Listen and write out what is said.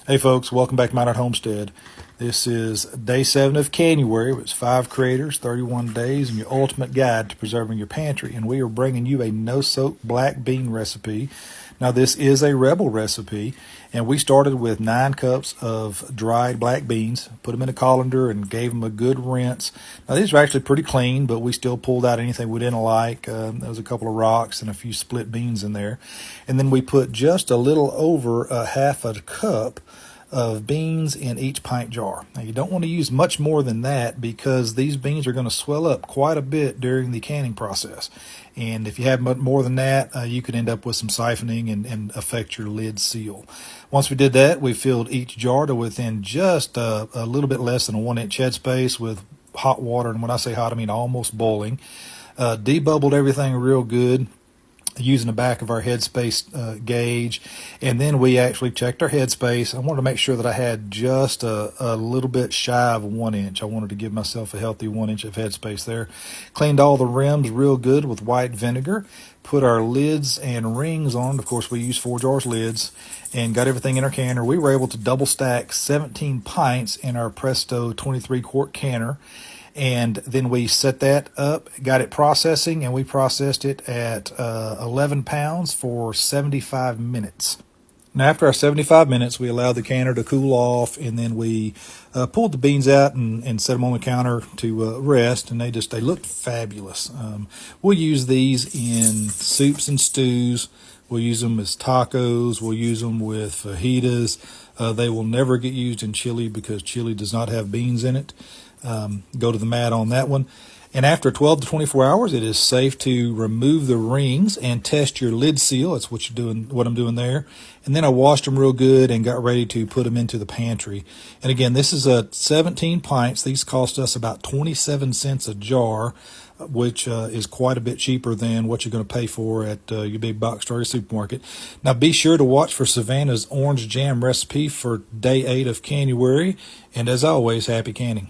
Hey folks, welcome back to Mountain Heart Homestead. This is day 7 of January. It's 5 creators, 31 days, and your ultimate guide to preserving your pantry. And we are bringing you a no-soak black bean recipe. Now this is a Rebel recipe, and we started with 9 cups of dried black beans, put them in a colander, and gave them a good rinse. Now these are actually pretty clean, but we still pulled out anything we didn't like. There was a couple of rocks and a few split beans in there. And then we put just a little over a half a cup of beans in each pint jar. Now you don't want to use much more than that because these beans are going to swell up quite a bit during the canning process. And if you have more than that, you could end up with some siphoning and affect your lid seal. Once we did that, we filled each jar to within just a little bit less than a 1-inch headspace with hot water. And when I say hot, I mean almost boiling. Debubbled everything real good using the back of our headspace gauge, and then we actually checked our headspace. I wanted to make sure that I had just a little bit shy of 1 inch. I wanted to give myself a healthy 1 inch of headspace there. Cleaned all the rims real good with white vinegar, put our lids and rings on. Of course, we use 4 jars lids, and got everything in our canner. We were able to double stack 17 pints in our Presto 23-quart canner. And then we set that up, got it processing, and we processed it at 11 pounds for 75 minutes. Now, after our 75 minutes, we allowed the canner to cool off, and then we pulled the beans out and set them on the counter to rest, and they looked fabulous. We'll use these in soups and stews. We'll use them as tacos. We'll use them with fajitas. They will never get used in chili because chili does not have beans in it. Go to the mat on that one. And after 12 to 24 hours, it is safe to remove the rings and test your lid seal. That's what I'm doing there. And then I washed them real good and got ready to put them into the pantry. And again, this is 17 pints. These cost us about 27 cents a jar, which is quite a bit cheaper than what you're going to pay for at your big box store supermarket. Now, be sure to watch for Savannah's orange jam recipe for day 8 of January. And as always, happy canning.